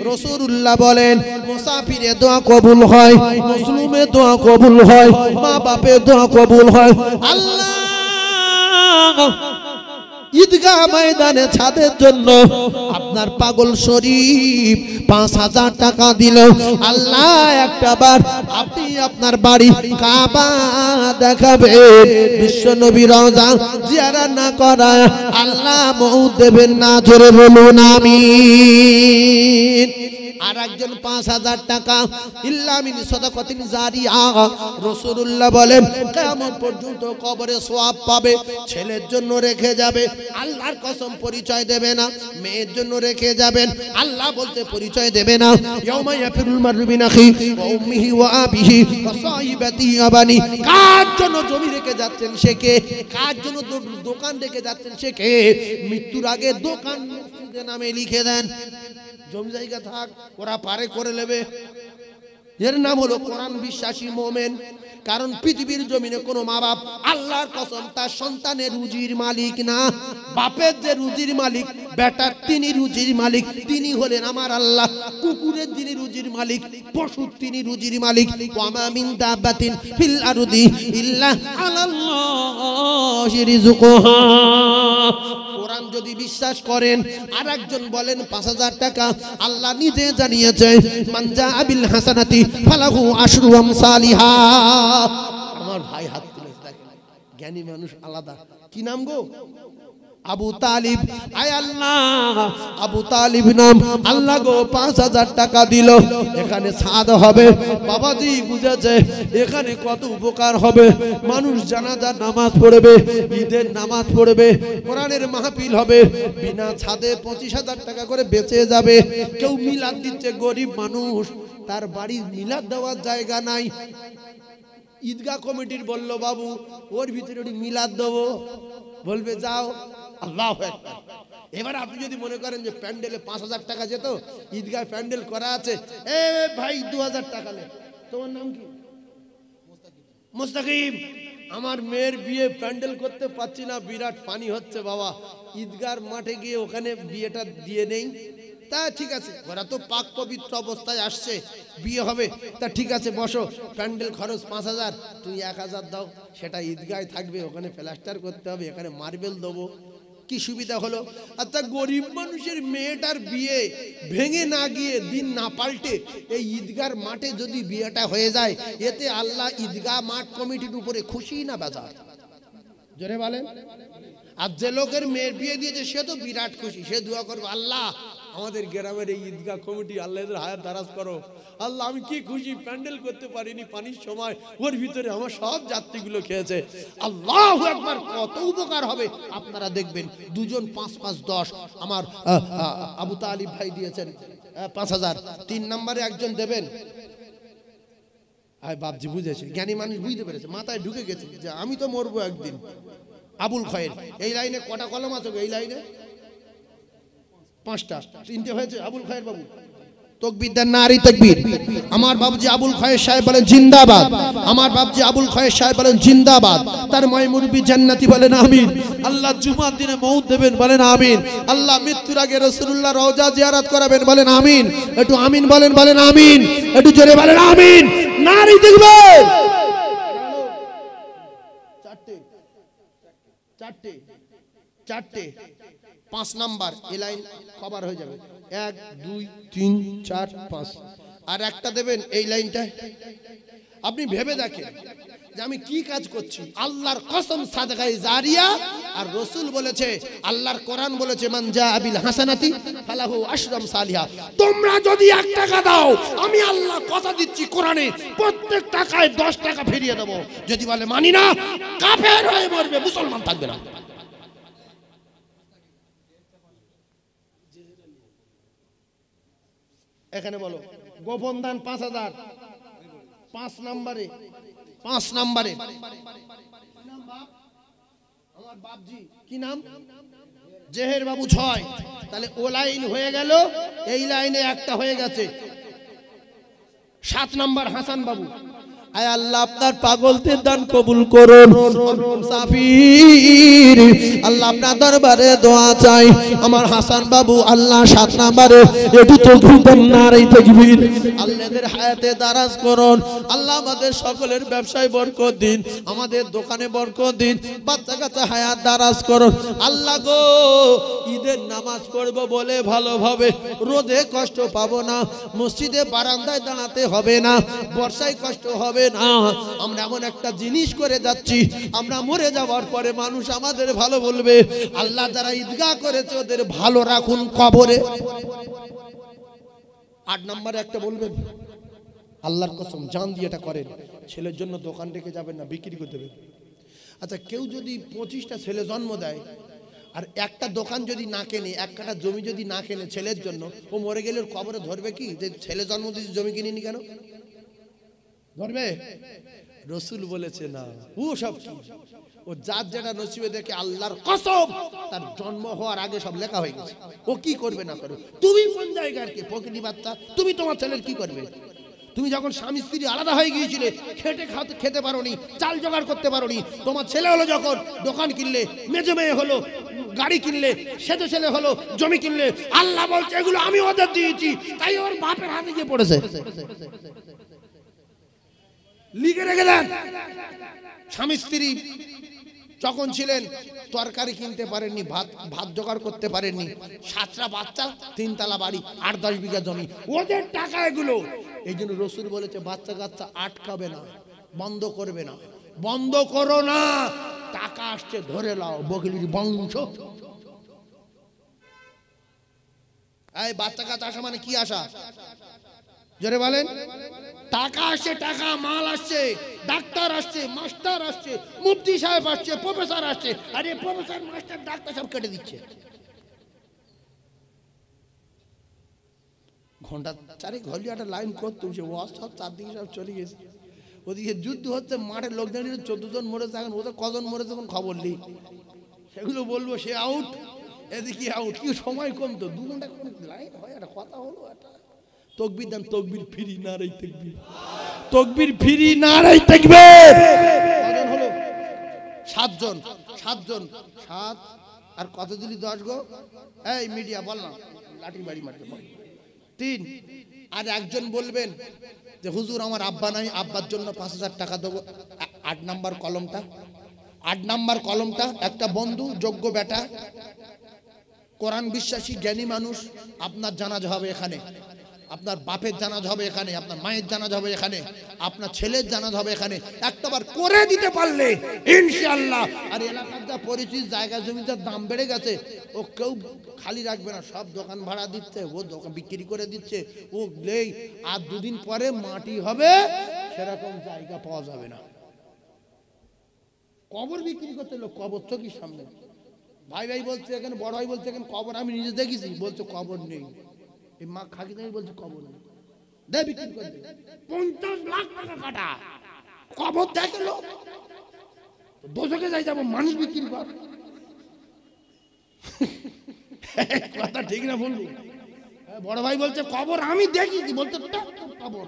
রাসূলুল্লাহ বলেন মুসাফিরে দোয়া কবুল হয়, মুসলিমে দোয়া কবুল হয়, মা বাপের দোয়া কবুল হয়। আল্লাহ ঈদগাহ ময়দানে ছাদের জন্য আপনার পাগল শরীফ 5,000 টাকা দিল। আল্লাহ একটা বার আপনি আপনার বাড়ি কাবা দেখাবেন, বিশ্ব নবী রওজা জিয়ারত না করা আল্লাহ মউত দেবেন না। জোরে বলুন আমিন। আর একজন 5,000 টাকা ইল্লা মিন সাদাকাতিন জারিয়া, রাসূলুল্লাহ বলেন কিয়ামত পর্যন্ত কবরে সওয়াব পাবে। ছেলের জন্য রেখে যাবে, আল্লাহর কসম পরিচয় দেবে না। মেয়ের জন্য রেখে যাবেন, আল্লাহ বলতে পরিচয় দেবে না। ইয়াউমা ইয়াফিরুল মারউ মিন আখি ওয়া উম্মিহি ওয়া আবিহি ওয়া সাহিবাতিহি ওয়া বানি। কার জন্য জমি রেখে যাচ্ছেন সে কে? কার জন্য দোকান রেখে যাচ্ছেন সে কে? মৃত্যুর আগে দোকান মসজিদের নামে লিখে দেন। জমি জায়গা থাক, ওরা পারে করে নেবে। এর নাম হলো কোরআন বিশ্বাসী মোমেন। কারণ পৃথিবীর জমিনে কোনো মা বাপ আল্লাহর কসম তার সন্তানের রুজির মালিক না। বাপের যে রুজির মালিক, বেটার তিনি রুজির মালিক, তিনি হলেন আমার আল্লাহ। কুকুরের যিনি রুজির মালিক, পশুর তিনি রুজির মালিক। ওয়া মা মিন দাব্বাতিন ফিল আরদি ইল্লা আলাল্লাহি রিজকুহা। কোরআন যদি বিশ্বাস করেন, আর একজন বলেন 5,000 টাকা আল্লাহ নিজে জানিয়েছে মান জাআ বিল হাসানাতি ফালাহু আশরু আমসালিহা। আমার ভাই হাত তুলে দেখেন, জ্ঞানী মানুষ আলাদা। কি নাম গো? আবু তালিব। আয় আল্লাহ, আবু তালিব নাম। আল্লাহ গো 5,000 টাকা দিল, এখানে সাদ হবে। বাবাজি বুঝেছে এখানে কত উপকার হবে। মানুষ জানাজার নামাজ পড়বে, ঈদের নামাজ পড়বে, কোরআনের মাহফিল হবে, বিনা ছাদে 25,000 টাকা করে বেঁচে যাবে। কেউ মিলাদ দিচ্ছে, গরিব মানুষ, তার বাড়ির মিলাদ দেওয়ার জায়গা নাই। ঈদগাহ কমিটির বলল বাবু ওর ভিতরে ওটি মিলাদ দেবো, বলবে যাও। আল্লাহু আকবার। এবার আপনি যদি মনে করেন যে প্যান্ডেলে 5,000 টাকা যেত, ঈদগাহ প্যান্ডেল করা আছে, এ ভাই 2,000 টাকা নে। তোমার নাম কি? মুস্তাকিম। আমার মেয়ের বিয়ে প্যান্ডেল করতে পারছি না, বিরাট পানি হচ্ছে বাবা, ঈদগাহ মাঠে গিয়ে ওখানে বিয়েটা দিয়ে নেই। তা ঠিক আছে, ওরা তো পাক পবিত্র অবস্থায় আসছে, বিয়ে হবে, তা ঠিক আছে বসো, প্যান্ডেল খরচ 5,000, তুই 1,000 দাও, সেটা ঈদগায় থাকবে, ওখানে প্লাস্টার করতে হবে, এখানে মার্বেল দেবো। কি সুবিধা হলো? আচ্ছা গরিব মানুষের মেয়েটার বিয়ে ভেঙে না গিয়ে, দিন না পাল্টে এই ঈদগার মাঠে যদি বিয়েটা হয়ে যায়, এতে আল্লাহ ঈদগাহ মাঠ কমিটির উপরে খুশি না বেজার? জোরে বলেন। আর যে লোকের মেয়ের বিয়ে দিয়েছে সে তো বিরাট খুশি, সে দোয়া করবে আল্লাহ আমাদের গ্রামের এই ঈদগাহ কমিটি আল্লাহ এদের হায়াত দারাজ করো। আল্লাহ আমি কি খুশি, প্যান্ডেল করতে পারিনি, পানির সময় ওর ভিতরে আমার সব যাত্রীগুলো খেয়েছে। আল্লাহু আকবার, কত উপকার হবে আপনারা দেখবেন। দুজন 5, 5, 10। আমার আবু তালিব ভাই দিয়েছেন 5,000। 3 নম্বরে একজন দেবেন। আয় বাপজি বুঝেছে, জ্ঞানী মানুষ বুঝতে পেরেছে, মাথায় ঢুকে গেছে যে আমি তো মরবো একদিন। আবুল খয়ের। এই লাইনে কটা কলম আছে? এই লাইনে 5টা, 3টে হয়েছে। আবুল খয়ের বাবু তকবীর দেন, নারী তাকবীর। আমার বাবজি আবুল খয়ের সাহেব বলেন জিন্দাবাদ। আমার বাবজি আবুল খয়ের সাহেব বলেন জিন্দাবাদ। তার মাই মুরব্বি জান্নাতি বলেন আমিন। আল্লাহ জুমার দিনে মউত দেবেন, বলেন আমিন। আল্লাহ মৃত্যুর আগে রাসূলুল্লাহ রওজা জিয়ারত করাবেন, বলেন আমিন। একটু আমিন বলেন, বলেন আমিন। একটু জোরে বলেন আমিন। নারী তাকবীর। 4টে 5 নাম্বার এই লাইন কভার হয়ে যাবে। 1, 2, 3, 4, 5। আর একটা দেবেন এই লাইনটা। আপনি ভেবে দেখেন যে আমি কি কাজ করছি। আল্লাহর কসম সাদকায়ে জারিয়া। আর রাসূল বলেছে, আল্লাহর কোরআন বলেছে মান জাআ বিল হাসানাতি ফালাহু আশরু আমসালিহা। তোমরা যদি 1 টাকা দাও, আমি আল্লাহ কথা দিচ্ছি কোরআনে প্রত্যেক টাকায় 10 টাকা ফিরিয়ে দেব। যদি বলে মানি না, কাফের হয়ে মরবে, মুসলমান থাকবে না। এখানে বলো গোপন দান 5000। 5 নম্বরে 5 নম্বরে আমার বাপজি কি নাম? জেহের বাবু 6। তাহলে ও লাইন হয়ে গেল, এই লাইনে একটা হয়ে গেছে। 7 নম্বর হাসান বাবু। আয় আল্লাহ আপনার পাগলদের দান কবুল করুন। মুসাফির আল্লাহ আপনার দরবারে দোয়া চাই। আমার হাসান বাবু আল্লাহ 7 নম্বরে একটু তাকবীর নারে তাকবীর। আল্লাহদের হায়াতে দারাজ করুন। আল্লাহ আমাদের সকলের ব্যবসায় বরকত দিন, আমাদের দোকানে বরকত দিন, বাচ্চা কাচ্চা হায়াত দারাজ করুন। আল্লাহ গো ঈদের নামাজ পড়ব বলে ভালোভাবে রোদে কষ্ট পাবো না, মসজিদে বারান্দায় দাঁড়াতে হবে না, বর্ষায় কষ্ট হবে না। আমরা এমন একটা জিনিস করে যাচ্ছি, আমরা মরে যাওয়ার পরে মানুষ আমাদের ভালো বলবে। আল্লাহ যারা ঈদগাহ করেছে ওদের ভালো রাখুন কবরে। 8 নম্বরে একটা বলবেন, আল্লাহর কসম জান দিয়ে এটা করেন, ছেলের জন্য দোকান রেখে যাবেন না, বিক্রি করে দেবেন। আচ্ছা কেউ যদি 25টা ছেলে জন্ম দেয় আর একটা দোকান যদি না কেনে, এক কাঠা জমি যদি না কেনে ছেলের জন্য, ও মরে গেলে ওর কবরে ধরবে কি যে ছেলে জন্ম দিয়েছে জমি কিনিনি কেন? ধরবে? রসুল বলেছে না, ও সব কি ও যার যেটা নসিবে দেখে আল্লাহর কসম তার জন্ম হওয়ার আগে সব লেখা হয়ে গেছে। ও কি করবে না করবে, তুমি কোন জায়গার কে পকেটি বাচ্চা, তুমি তোমার ছেলের কি করবে? তুমি যখন স্বামী স্ত্রী আলাদা হয়ে গিয়েছিলে, খেতে পারোনি, চাল জোগাড় করতে পারোনি, তোমার ছেলে হলো যখন দোকান কিনলে, মেজে মেয়ে হলো, গাড়ি কিনলে, সেজে ছেলে হলো, জমি কিনলে, আল্লাহ বলছে এগুলো আমি ওদের দিয়েছি, তাই ওর বাপের হাতে গিয়ে পড়েছে। লিখে রেখে দেন। স্বামী স্ত্রী যখন ছিলেন তরকারি কিনতে পারেননি, ভাত জোগাড় করতে পারেননি, 7টা বাচ্চা, 3 তলা বাড়ি, 8-10 বিঘা জমি, ওদের টাকা এগুলো। এই জন্য রসুল বলেছে বাচ্চা কাচ্চা আটকাবে না, বন্ধ করবে না, বন্ধ করো না, টাকা আসছে ধরে লাও, বকিলির বংশ। এই বাচ্চা কাচ্চা আসা মানে কি আসা? জোরে বলেন। টাকা আসছে, টাকা মাল আসছে, ডাক্তার আসছে, মাস্টার আসছে, মুফতি সাহেব আসছে, প্রফেসর আসছে। আরে প্রফেসর মাস্টার ডাক্তার সব কেটে দিচ্ছে। ঘন্টা 4 ঘড়ি একটা লাইন করতে হচ্ছে, ও সব 4 দিকে সব চলে গেছে। ওদিকে যুদ্ধ হচ্ছে, মাঠে লোক দাঁড়িয়ে 14 জন মরেছে, এখন ওদের কজন মরেছে তখন খবর নেই, সেগুলো বলবো সে আউট, এদিকে আউট। কি সময় কম তো, 2 ঘন্টা কোন লাইন হয়, একটা কথা হলো। একটা তকবীর দেন, তকবীর ফিরি নারাই তাকবীর, তকবীর ফিরি নারাই তাকবীর। কজন হলো? 7 জন। 7 আর কত দিলি 10 গো? এই মিডিয়া বল না, লাঠি বাড়ি মারতে বল। 3 আর একজন বলবেন যে হুজুর আমার আব্বা নাই, আব্বার জন্য 5000 টাকা দেবো। 8 নম্বর কলমটা, 8 নম্বর কলমটা। একটা বন্ধু যোগ্য বেটা, কোরআন বিশ্বাসী জ্ঞানী মানুষ, আপনার জানাজা হবে এখানে, আপনার বাপের জানাজা হবে এখানে, আপনার মায়ের জানাজা হবে এখানে, আপনার ছেলের জানাজা হবে এখানে। একটাবার করে দিতে পারলে ইনশাআল্লাহ। আর এলাকার যা পরিচিত, জায়গা জমির দাম বেড়ে গেছে, ও কেউ খালি রাখবে না, সব দোকান ভাড়া দিচ্ছে, ও দোকান বিক্রি করে দিচ্ছে, ও নেই। আর 2 দিন পরে মাটি হবে, সেরকম জায়গা পাওয়া যাবে না। কবর বিক্রি করতে লোক, কবর তো কি সামনে। ভাই ভাই বলছে এখানে, বড় ভাই বলছে এখানে কবর আমি নিজে দেখেছি, বলছে কবর নেই। এই মা খাকি দাঁড়িয়ে বলছে কবর নেই, দে বিক্রি করে দে। 50 লাখ টাকা কাটা, কবর দেখলো দোষকে যাই যাবো, মানুষ বিক্রি কর। কথা ঠিক না বলবো? বড় ভাই বলছে কবর আমি দেখেছি, বলতে কবর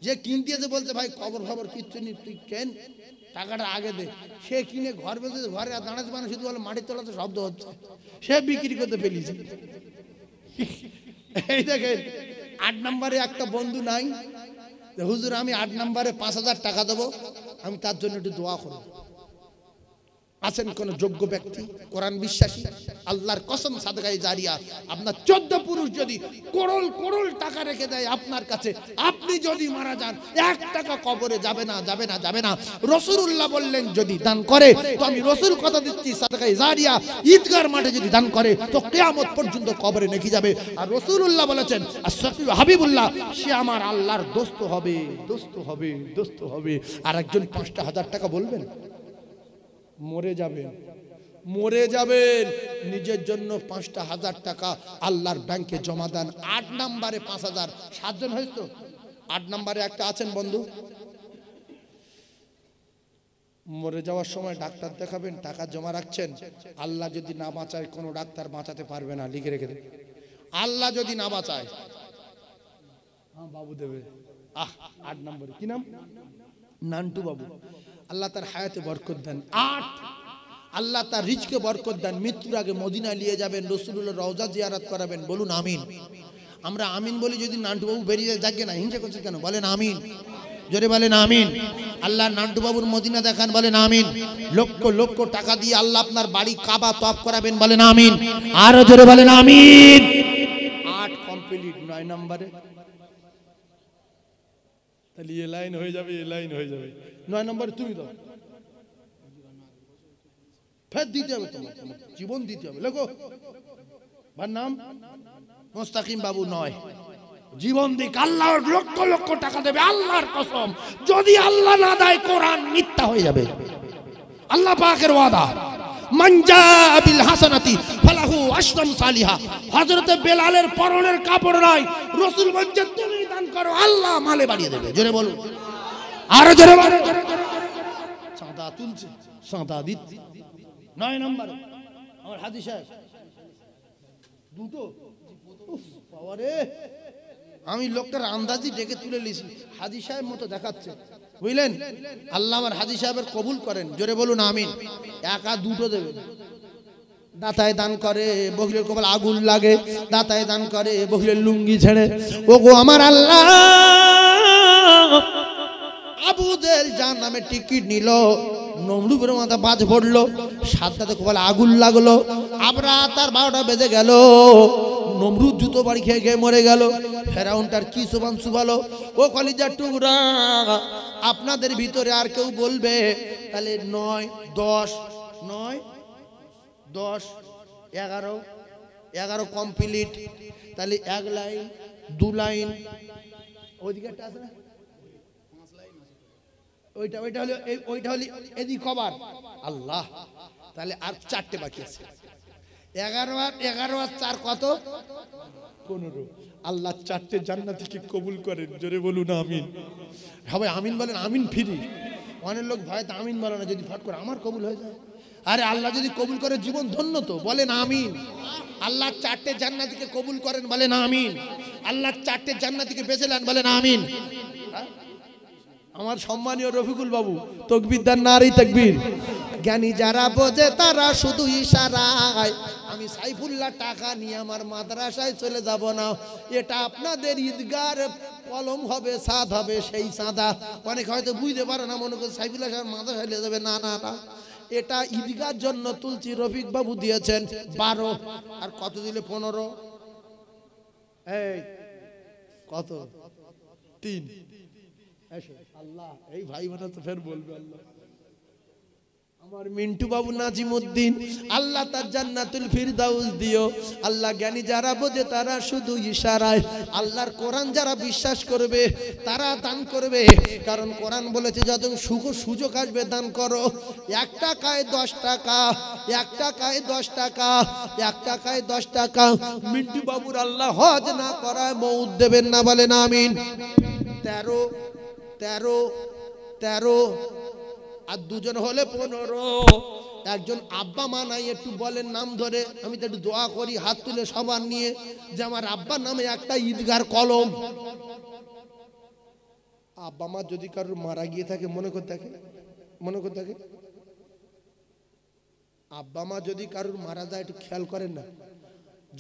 যে কিনতে এসে বলছে ভাই কবর খবর কিচ্ছু নেই, তুই কেন, টাকাটা আগে দে। সে কিনে ঘর বেঁধে, ঘরে দাঁড়াতে পারে, শুধু বলে মাটির তলাতে শব্দ হচ্ছে, সে বিক্রি করতে ফেলিছে। এই দেখেন 8 নম্বরে একটা বন্ধু নাই, হুজুর আমি 8 নম্বরে 5000 টাকা দেবো, আমি তার জন্য একটু দোয়া করব। আছেন কোন যোগ্য ব্যক্তি, কোরআন বিশ্বাসী, আল্লাহর কসম সাদকায়ে জারিয়া, আপনার 14 পুরুষ যদি করোড় করোড় টাকা রেখে দেয় আপনার কাছে, আপনি যদি মারা যান 1 টাকা কবরে যাবে না, যাবে না, যাবে না। রাসূলুল্লাহ বললেন যদি দান করে, তো আমি রাসূল কথা দিচ্ছি সাদকায়ে জারিয়া ঈদগার মাঠে যদি দান করে তো কিয়ামত পর্যন্ত কবরে নেকি যাবে। আর রাসূলুল্লাহ বলেছেন আস-সাফি হাবিবুল্লাহ, সে আমার আল্লাহর দোস্ত হবে, দোস্ত হবে, দোস্ত হবে। আর একজন 5টা 1000 টাকা বলবেন, মরে যাবেন, মরে যাবেন, নিজের জন্য 5,000 টাকা আল্লাহর ব্যাংকে জমা দেন। 8 নম্বরে 5,000। 7 জন হয়েছে তো? 8 নম্বরে একটা আছেন বন্ধু, মরে যাওয়ার সময় ডাক্তার দেখাবেন, টাকা জমা রাখছেন, আল্লাহ যদি না বাঁচায় কোনো ডাক্তার বাঁচাতে পারবে না, লিখে রেখে দেবে। আল্লাহ যদি না বাঁচায়, হ্যাঁ বাবু দেবে। 8 নম্বরে কি নাম? নান্টু বাবু। আল্লাহ তার হায়াতে বরকত দেন। 8, আল্লাহ তার রিজকে বরকত দেন। মৃত্যুর আগে মদিনা নিয়ে যাবেন, রাসূলুল্লাহর রওজা জিয়ারত করাবেন। বলুন আমিন। আমরা আমিন বলি, যদি নান্টু বাবু বেরিয়ে যাকে না হিংসা করছে কেন? বলেন আমিন, জোরে বলেন আমিন। আল্লাহ নান্টু বাবুর মদিনা দেখান, বলেন আমিন। লক্ষ লক্ষ টাকা দিয়ে আল্লাহ আপনার বাড়ি কাবা তওয়াফ করাবেন, বলেন আমিন। আরো জোরে বলেন আমিন। 8 কমপ্লিট। 9 নম্বরে তাহলে এ লাইন হয়ে যাবে, এ লাইন হয়ে যাবে। 9 নম্বরে তুমি দাও, ফের দিতে হবে, তোমার জীবন দিতে হবে। লেখো, ভার নাম মুস্তাকিম বাবু। 9, জীবন দিক, আল্লাহ লক্ষ লক্ষ টাকা দেবে, আল্লাহর কসম। যদি আল্লাহ না দেয় কোরআন মিথ্যা হয়ে যাবে। আল্লাহ পাকের ওয়াদা, মান জাআ বিল হাসানাতি ফালাহু আশরাম সালিহা। হযরত বেলালের পরনের কাপড় নাই, রাসূল বলেন তুমি দান করো, আল্লাহ মালে বাড়িয়ে দেবে। জোরে বলুন, আরো জোরে বলুন। চাঁদা তুলছে, চাঁদা দিচ্ছে। 9 নম্বর আমার হাজী সাহেব দুটো। বাবারে, আমি লোকটার আন্দাজি ডেকে তুলে লিছি, হাজী সাহেব মতো দেখাচ্ছে, বুঝলেন? আল্লাহ আমার হাজী সাহেবের কবুল করেন, জোরে বলুন আমিন। 1 আর 2 দেবে। দাতায় দান করে, বহিরের কপাল আগুন লাগে। দাতায় দান করে, বহিরের লুঙ্গি ছেড়ে। ওগো আমার আল্লাহ, আবু জেল জাহান্নামে টিকিট নিল, নমরুদের মাথা বাজ পড়লো, সাতটাতে কপালে আগুন লাগলো। আবরা তার 12টা বেজে গেল, নমরুদ জুতো বাড়ি খেয়ে খেয়ে মরে গেল। ফেরাউন তার কি সুবান সুবালো। ও কলিজার টুকরা, আপনাদের ভিতরে আর কেউ বলবে? তাহলে 9, 10, 9, 10, 11, 11 কমপ্লিট। তাহলে 1 লাইন, 2 লাইন, ওইদিকে একটা আছে না, ওইটা হলো, ওইটা হলো এদিক কভার। আল্লাহ, তাহলে আর 4টে বাকি আছে। 11 আর 4 কত? 15। আল্লাহ 4টে জান্নাতীকে কবুল করেন, জোরে বলুন আমিন। সবাই আমিন বলেন, আমিন ফ্রি। অনেক লোক ভয় তো আমিন বলে না, যদি ফট করে আমার কবুল হয়ে যায়। আরে আল্লাহ যদি কবুল করে জীবন ধন্য তো, বলেন আমিন। আল্লাহ 4টে জান্নাতীকে কবুল করেন, বলেন আমিন। আল্লাহ 4টে জান্নাতীকে বেঁচে নেন, বলেন আমিন। আমার সম্মানীয় রফিকুল বাবু, তাকবীর দেন, নারী তাকবীর। জ্ঞানী যারা বোঝে তারা শুধু ইশারায়। আমি সাইফুল্লাহ টাকা নিয়ে আমার মাদ্রাসায় চলে যাব না, এটা আপনাদের ঈদগার কলম হবে, সাদ হবে, সেই সাদা। অনেক হয়তো বুঝতে পারে না, মনে করে সাইফুল্লাহ সাহেব মাদ্রাসায় নিয়ে যাবে। না না না, এটা ঈদগার জন্য তুলছি। রফিক বাবু দিয়েছেন 12, আর কত দিলে? 15। এই কত? 3। আল্লাহ, এই ভাই বোনা তো ফের বলবে আল্লাহ। আমার মিন্টু বাবু নাজিমউদ্দিন, আল্লাহ তার জান্নাতুল ফিরদাউস দিও। আল্লাহ জ্ঞানী যারা বোঝে তারা শুধু ইশারায়। আল্লাহর কোরআন যারা বিশ্বাস করবে তারা দান করবে, কারণ কোরআন বলেছে যত সুযোগ আসবে দান করো। 1 টাকায় 10 টাকা, 1 টাকায় 10 টাকা, 1 টাকায় 10 টাকা। মিন্টু বাবুর আল্লাহ হজ না করায় মউত দেবেন না, বলেন আমিন। 13, 13 আর 2 জন হলে 15। একজন আব্বা মা নাই, একটু বলেন নাম ধরে, আমি তো একটু দোয়া করি হাত তুলে সবার নিয়ে, যে আমার আব্বার নামে একটা ঈদগার কলম। আব্বা মা যদি কারোর মারা গিয়ে থাকে, মনে করতে থাকে, আব্বা মা যদি কারোর মারা যায়, একটু খেয়াল করেন না।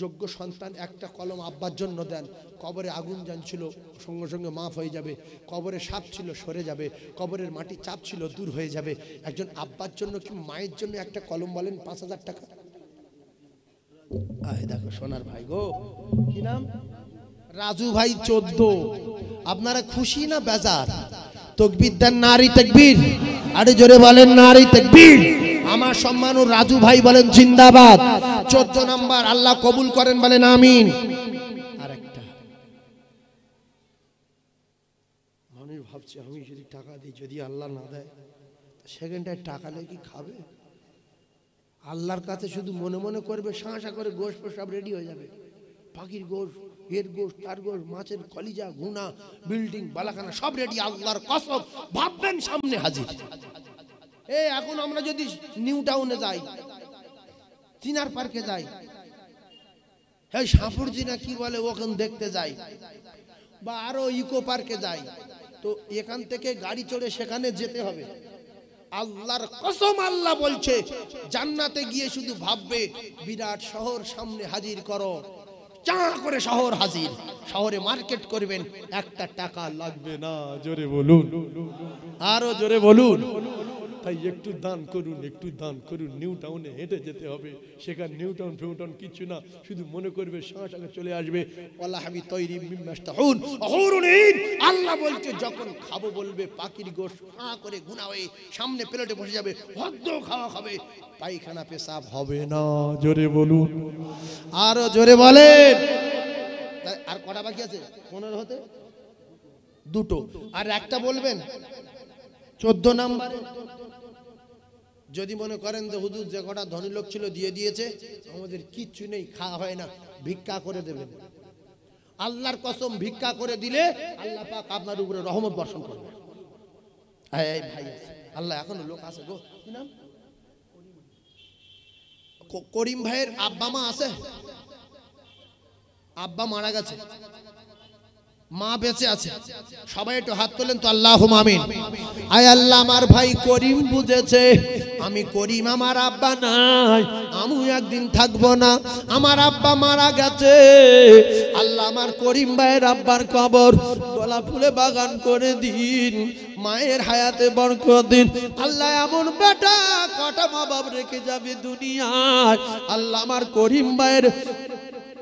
যোগ্য সন্তান একটা কলম আব্বার জন্য দেন। কবরে আগুন জ্বলছিল, সঙ্গে সঙ্গে মাফ হয়ে যাবে। কবরে সাপ ছিল, সরে যাবে। কবরের মাটি চাপ ছিল, দূর হয়ে যাবে। একজন আব্বার জন্য কি মায়ের জন্য একটা কলম, বলেন 5,000 টাকা। আয় দেখো সোনার ভাই গো, কি নাম? রাজু ভাই 14। আপনারা খুশি না বেজার? তাকবীর দেন, নারী তাকবীর। আরে জোরে বলেন নারী তাকবীর। আমার সম্মানু রাজু ভাই বলেন জিন্দাবাদ। 14 নাম্বার, আল্লাহ কবুল করেন, বলেন আমিন। আরেকটা মানুষ ভাবছে, আমি যদি টাকা দিই, যদি আল্লাহ না দেয়, সেকেন্ডে টাকা লেগে খাবে? আল্লাহর কাছে শুধু মনে মনে করবে, শাঁসা করে গোশ সব রেডি হয়ে যাবে। পাখির গোশ, এর গোশ, তার গোশ, মাছের কলিজা, ঘুনা, বিল্ডিং, বালাখানা সব রেডি। আল্লাহর কসম, ভাববেন সামনে হাজির। এখন আমরা যদি নিউ টাউনে যাই, চিনার পার্কে যাই, এই সাপুরজি না কি বলে ওখানে দেখতে যাই, বা আরো ইকো পার্কে যাই, তো এখান থেকে গাড়ি চড়ে সেখানে যেতে হবে। আল্লাহর কসম, আল্লাহ বলছে জান্নাতে গিয়ে শুধু ভাববে বিরাট শহর সামনে হাজির করো, চা করে শহর হাজির। শহরে মার্কেট করবেন, একটা টাকা লাগবে না। জোরে বলুন, আরো জোরে বলুন। তাই একটু দান করুন, একটু দান করুন। নিউ টাউনে হেঁটে যেতে হবে, সেখানে নিউ টাউন ফিউটাউন কিচ্ছু না, শুধু মনে করবে সঙ্গে চলে আসবে। ওয়াল্লাহি তৈরি মিম্মাস্তাহুন অহুরুন ঈদ। আল্লাহ বলছে যখন খাবো বলবে পাখির গোশত হাঁ করে গুনাহ হয়ে সামনে প্লেটে বসে যাবে, হদ্দ খাওয়া খাবে, পায়খানা পেশাব হবে না। জোরে বলুন, আরো জোরে বলেন। আর কটা বাকি আছে? 15 হতে দুটো, আর একটা বলবেন 14 নম্বরে। যদি মনে করেন যে হুজুর যে কটা ধনী লোক ছিল দিয়ে দিয়েছে, আমাদের কিচ্ছু নেই, খাওয়া হয় না, ভিক্ষা করে দেবেন। আল্লাহর কসম, ভিক্ষা করে দিলে আল্লাহ পাক আপনার উপরে রহমত বর্ষণ করবে। এই ভাই, আল্লাহ এখনো লোক আছে গো, কি নাম? করিম ভাইয়ের আব্বা মা আছে? আব্বা মারা গেছে, মা বেঁচে আছে। সবাই একটু হাত তোলেন তো, আল্লাহুম্মা আমিন। আয় আল্লাহ, আমার ভাই করিম বুঝেছে আমি করিম, আমার আব্বা নাই, আমি একদিন থাকবো না, আমার আব্বা মারা গেছে। আল্লাহ আমার করিম ভাইয়ের আব্বার কবর গোলাপ ফুলে বাগান করে দিন, মায়ের হায়াতে বরকত দিন। আল্লাহ এমন বেটা কটা মা বাপ রেখে যাবে দুনিয়ায়, আল্লাহ আমার করিম ভাইয়ের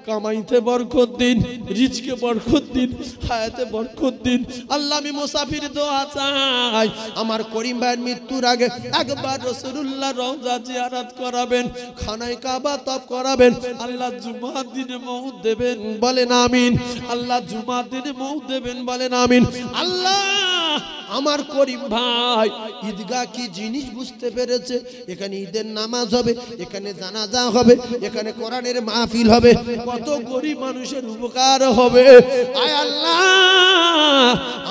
কামাইতে বরকত দিন, রিজকে বরকত দিন, হায়াতে বরকত দিন। আল্লাহ আমি মুসাফির দোয়া চাই, আমার করিম ভাইয়ের মৃত্যুর আগে একবার রাসূলুল্লাহ রওজা জিয়ারত করাবেন, খানায় কাবা তওয়াফ করাবেন। আল্লাহ জুমার দিনে মউত দেবেন, বলেন আমিন। আল্লাহ জুমার দিনে মউত দেবেন, বলেন আমিন। আল্লাহ আমার করিম ভাই ঈদগাহ কি জিনিস বুঝতে পেরেছে। এখানে ঈদের নামাজ হবে, এখানে জানাজা হবে, এখানে কোরআনের মাহফিল হবে, কত গরিব মানুষের উপকার হবে। আয় আল্লাহ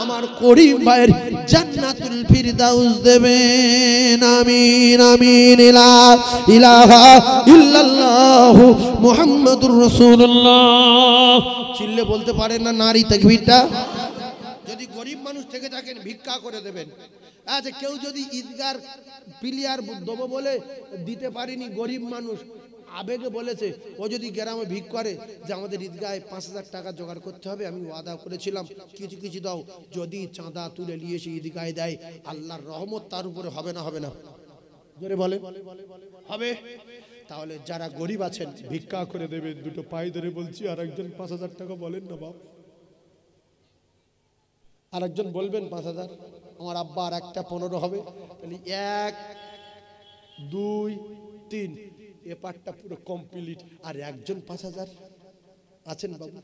আমার করিম ভাইয়ের জান্নাতুল ফিরদাউস দেবেন, আমিন আমিন। লা ইলাহা ইল্লাল্লাহু মুহাম্মাদুর রাসূলুল্লাহ। চিল্লে বলতে পারেন না নারী তাকবীরটা? যদি গরিব মানুষ থেকে থাকেন ভিক্ষা করে দেবেন। আচ্ছা, কেউ যদি ঈদগার প্লেয়ার দেবো বলে দিতে পারিনি, গরিব মানুষ আবেগে বলেছে, ও যদি গ্রামে ভিক করে যে আমাদের ঈদগায় 5000 টাকা জোগাড় করতে হবে, আমি ওয়াদা করেছিলাম, কিছু কিছু দাও, যদি চাঁদা তুলে নিয়ে এসে ঈদগায় দেয়, আল্লাহর রহমত তার উপরে হবে না? হবে না? জোরে বলে হবে। তাহলে যারা গরিব আছেন ভিক্ষা করে দেবেন, দুটো পায়ে ধরে বলছি। আর একজন 5000 টাকা বলেন না বাপ, আর একজন বলবেন 5000, আমার আব্বা আর একটা 15 হবে, তাহলে 1 2 3 এ পার্টটা পুরো কমপ্লিট। আর একজন 5000 আছেন বাবু,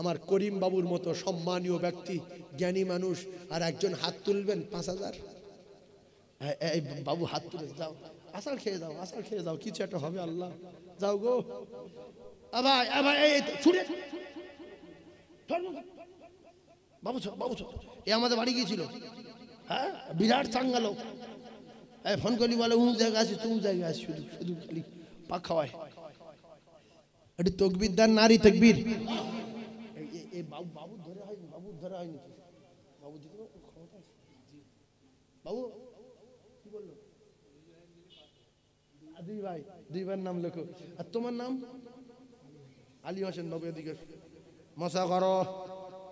আমার করিম বাবুর মতো সম্মানীয় ব্যক্তি, জ্ঞানী মানুষ, আর একজন হাত তুলবেন 5000। এই বাবু হাত তুলে যাও, আসার খেয়ে যাও, আসার খেয়ে যাও, কিছু একটা হবে। আল্লাহ যাও গো। আবার আবার এই ছুটে বাবু বাবু, এ আমাদের বাড়ি গিয়েছিল, হ্যাঁ, বিরাট চাঙ্গা লোক। ফোন করি বলে উমুক জায়গায় আছি, তুমুক জায়গায় আছি, শুধু শুধু খালি পাক খাওয়ায়। একটু তকবীর দেন, নারী তকবীর। বাবু বাবু ধরে হয়নি, বাবু ধরে হয়নি, বাবু দিতে বাবু কি বললো? দুই ভাই, দুই ভাইয়ের নাম লেখো। আর তোমার নাম? আলী হোসেন। বাবু এদিকে মশা করো।